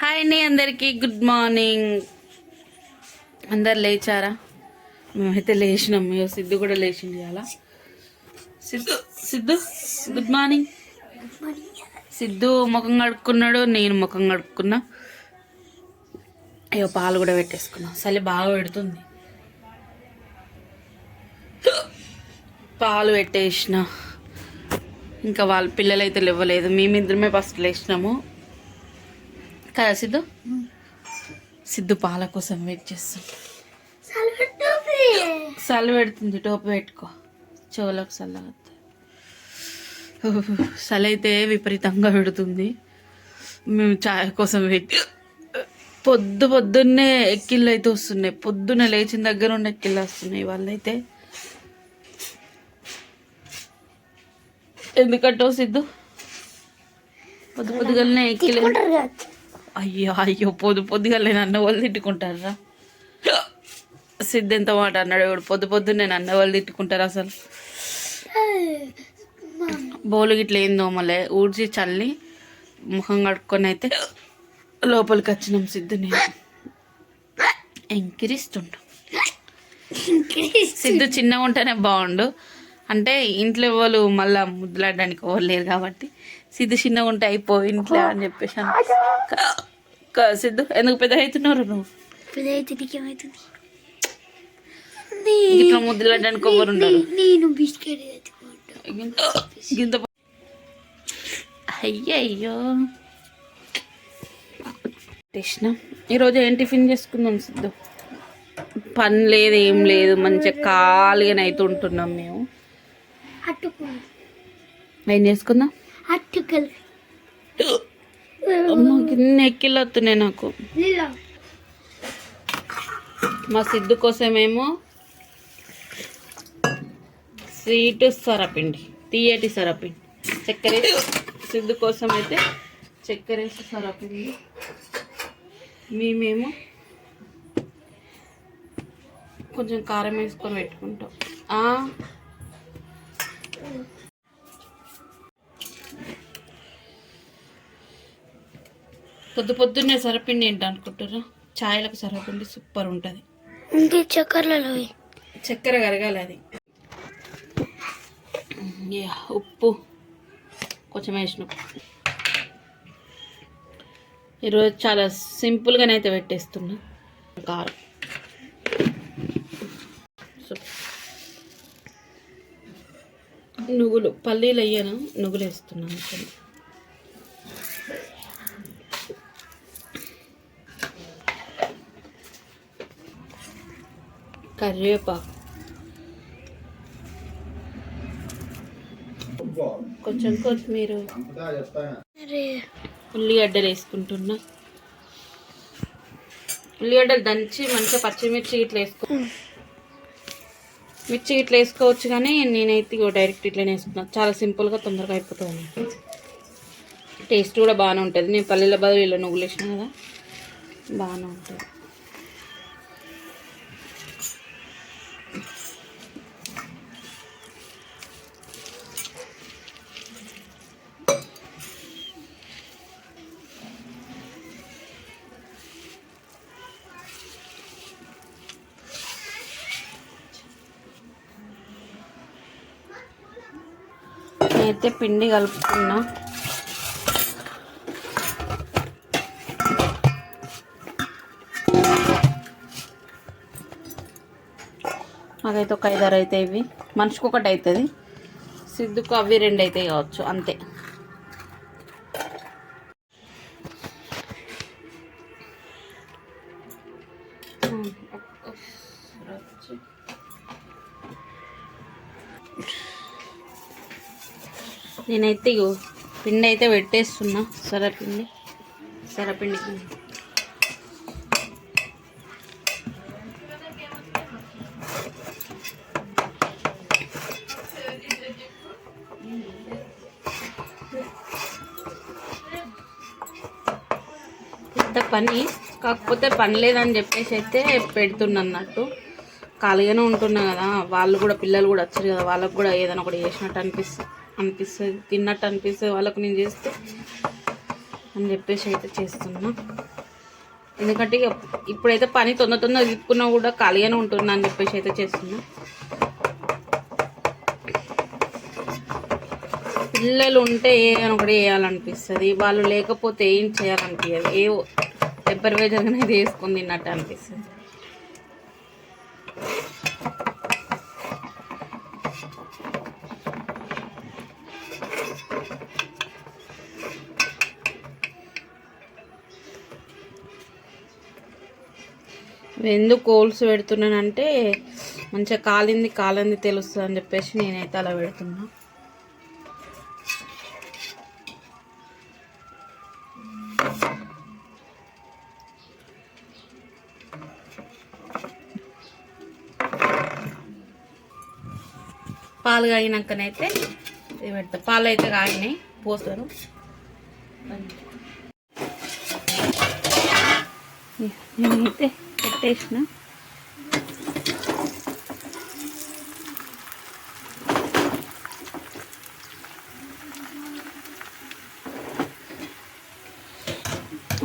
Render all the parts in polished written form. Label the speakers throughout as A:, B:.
A: Hi అండి అందరికీ good morning. అందరు లేచారా? మేమైతే లేచినాం. సిద్ధు కూడా లేచింది అలా. Siddhu Siddhu good morning. సిద్ధు ముఖం కడుక్కున్నాడు, నేను ముఖం కడుక్కున్నా. అయ్యో పాలు కూడా పెట్టేసుకున్నా. చలి బాగా పెడుతుంది. పాలు పెట్టేసిన. ఇంకా వాళ్ళ పిల్లలైతే లేవలేదు. మేమిద్దరమే ఫస్ట్ లేచినాము కదా సిద్ధు. సిద్ధు పాల కోసం వెయిట్ చేస్తాం. చలి పెడుతుంది, టోపీ పెట్టుకో, చెవులకు చల్లగా. చలి అయితే విపరీతంగా పెడుతుంది. మేము చాయ్ కోసం వెయిట్. పొద్దున్నే ఎక్కిళ్ళు అయితే వస్తున్నాయి. పొద్దున్న లేచిన దగ్గర ఉండి ఎక్కిళ్ళు వస్తున్నాయి. వాళ్ళైతే ఎందుకంటో సిద్ధు పొద్దుగాలనే ఎక్కిలే. అయ్యో పొద్దుగాలే నన్ను వాళ్ళు తిట్టుకుంటారా? సిద్ధు ఎంత మాట అన్నాడు. ఇప్పుడు పొద్దున్నే నన్ను వాళ్ళు తిట్టుకుంటారు. అసలు బోలు గిట్ల ఏం దోమలే ఊడ్చి చల్లి ముఖం కడుక్కొని అయితే లోపలికి వచ్చినాం. సిద్ధు నేను ఎంకిరిస్తుండు. సిద్ధు చిన్నగా ఉంటేనే బాగుండు. అంటే ఇంట్లో వాళ్ళు మళ్ళీ ముద్దులాడడానికి ఎవరు లేరు కాబట్టి సిద్ధు చిన్నగా ఉంటే అయిపోయి ఇంట్లో అని చెప్పేసి సిద్ధు ఎందుకు పెద్ద అవుతున్నారు నువ్వు? ఇట్లా ముద్దులాడడానికి ఎవరు ఉండరు. గింత అయ్యో కృష్ణ. ఈరోజు ఏం టిఫిన్ చేసుకుందాం సిద్ధు? పని లేదు, ఏం లేదు, మంచిగా ఖాళీగా అయితే ఉంటున్నాం మేము. ఏం చేసుకుందాం? కింద ఎక్కిళ్ళు వస్తున్నాయి నాకు. మా సిద్ధు కోసమేమో స్వీట్ సొరపిండి, తీయటి సొరపిండి, చక్కెర. సిద్ధు కోసం అయితే చక్కెర వేసి సొరపిండి. మేమేమో కొంచెం కారం వేసుకొని పెట్టుకుంటాం. పొద్దున్నే సొరపిండి ఏంటి అనుకుంటారా? ఛాయలకు సొరపిండి సూపర్ ఉంటుంది. చక్కెర కరగాలి అది. ఉప్పు కొంచెం వేసిన. ఈరోజు చాలా సింపుల్గానైతే పెట్టేస్తున్నా. కారం నువ్వులు, పల్లీలు అయ్యాను, నువ్వులు వేస్తున్నాను. కరివేపాకు, కొంచెం కొత్తిమీర, ఉల్లిగడ్డలు వేసుకుంటున్నా. ఉల్లిగడ్డలు దంచి మంచిగా పచ్చిమిర్చి ఇట్లా మిర్చి ఇట్లా వేసుకోవచ్చు, కానీ నేనైతే డైరెక్ట్ ఇట్లా వేసుకున్నాను. చాలా సింపుల్గా తొందరగా అయిపోతుంది. టేస్ట్ కూడా బాగానే ఉంటుంది. నేను పల్లీల బదులు ఇలా నువ్వులు వేసినా కదా, బాగానే ఉంటుంది. నేనైతే పిండి కలుపుకున్నా. మాకైతే ఒక 5-6 అవుతాయి. ఇవి మనిషికి ఒకటి అవుతుంది. సిద్ధుకు అవి 2 అవుతాయి కావచ్చు, అంతే. నేనైతే పిండి అయితే పెట్టేస్తున్నా. సొరపిండికి పెద్ద పని, కాకపోతే పని లేదని చెప్పేసి అయితే పెడుతున్నా అన్నట్టు. ఖాళీగానే ఉంటున్నా కదా, వాళ్ళు కూడా పిల్లలు కూడా వచ్చారు కదా, వాళ్ళకు కూడా ఏదైనా ఒకటి చేసినట్టు అనిపిస్తుంది, తిన్నట్టు అనిపిస్తుంది వాళ్ళకు. నేను చేస్తే అని చెప్పేసి అయితే చేస్తున్నా. ఎందుకంటే ఇప్పుడైతే పని తొందర తిప్పుకున్నా కూడా ఖాళీగానే ఉంటున్నా అని చెప్పేసి అయితే చేస్తున్నా. పిల్లలు ఉంటే ఏదైనా ఒకటి వేయాలనిపిస్తుంది, వాళ్ళు లేకపోతే ఏం చేయాలనిపించదు. టెంపరీ జరగానే ఇది వేసుకొని తిన్నట్టు అనిపిస్తుంది. ఎందుకు కోల్స్ పెడుతున్నానంటే మంచిగా కాలింది తెలుస్తుంది అని చెప్పేసి నేనైతే అలా పెడుతున్నా. పాలు కాగినాకనైతే ఇది పెడతా. పాలు అయితే కాగినాయి, పోస్తారు. నేనైతే పెట్టేసిన.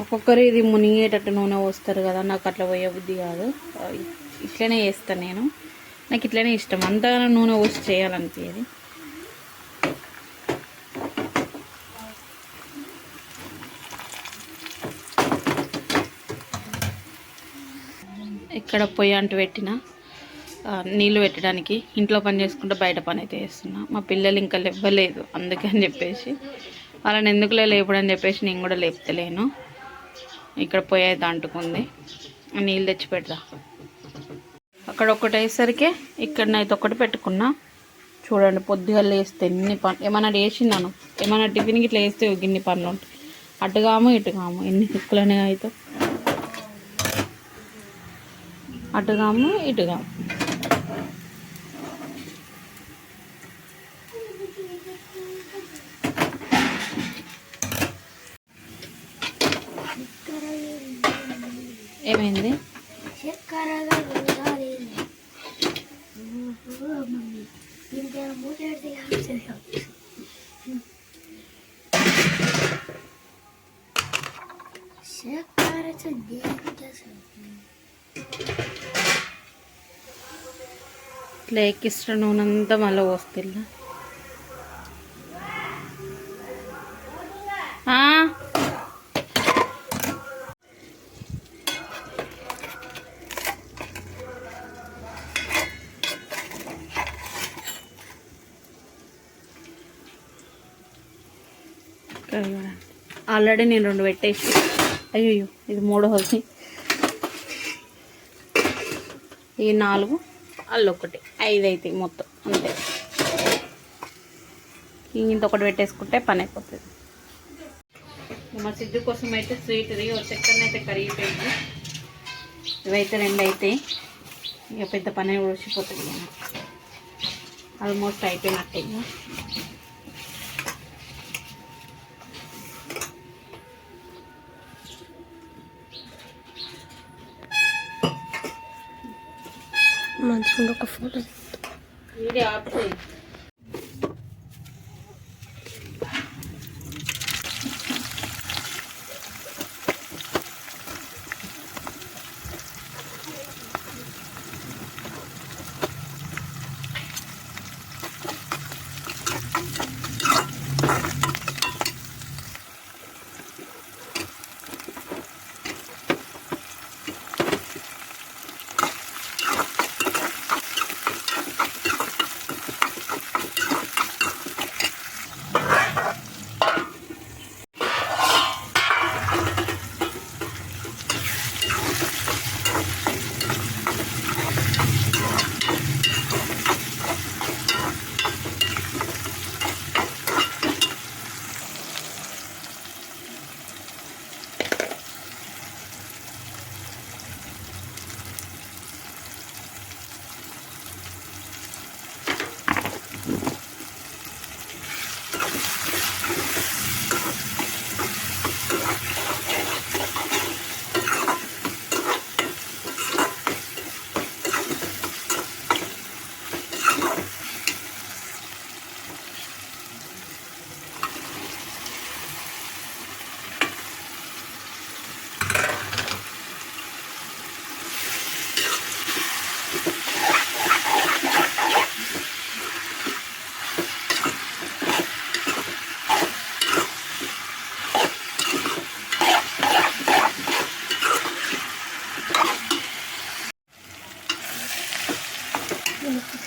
A: ఒక్కొక్కరు ఇది మునిగేటట్టు నూనె పోస్తారు కదా, నాకు అట్లా పోయే బుద్ధి కాదు. ఇట్లనే చేస్తాను నేను, నాకు ఇట్లనే ఇష్టం. అంతగానో నూనె పోసి చేయాలనిపించేది. ఇక్కడ పొయ్యి అంటు పెట్టిన నీళ్ళు పెట్టడానికి. ఇంట్లో పని చేసుకుంటే బయట పని అయితే చేస్తున్నా. మా పిల్లలు ఇంకా లేవ్వలేదు, అందుకని చెప్పేసి వాళ్ళని ఎందుకులే లేపడని చెప్పేసి నేను కూడా లేపుతలేను. ఇక్కడ పొయ్యి అయితే అంటుకుంది, నీళ్ళు తెచ్చి పెడతా. అక్కడ ఒకటి అయ్యేసరికి ఇక్కడనైతే ఒకటి పెట్టుకున్నా. చూడండి, పొద్దుగా లేస్తే ఎన్ని పనులు. ఏమైనా వేసినాను, ఏమైనా టిఫిన్కి ఇట్లా వేస్తే ఇన్ని పనులు ఉంటాయి. అటుగాము ఇటుగాము ఎన్ని కుక్కలనే అయితే, అటుగాము ఇటుగాము. ఏమైంది? ఇట్లా ఎక్కిస్ట్రా నూనె అంతా మళ్ళీ పోస్తిల్లా. ఆల్రెడీ నేను 2 పెట్టేసి, అయ్యో ఇది 3వది. ఈ 4, అల్లొకటి 5 అవుతాయి మొత్తం, అంతే. ఇంకొకటి పెట్టేసుకుంటే పని అయిపోతుంది. మా సిద్ధు కోసం అయితే స్వీట్ది చక్కెర అయితే కరిగిపోయింది. ఇవైతే 2 అయితే ఇక పెద్ద పని ఊసిపోతుంది. ఆల్మోస్ట్ అయిపోయినట్టే. మంచిగా ఒక ఫోటో వీడియో ఆపుతాయి.
B: వెనక్కి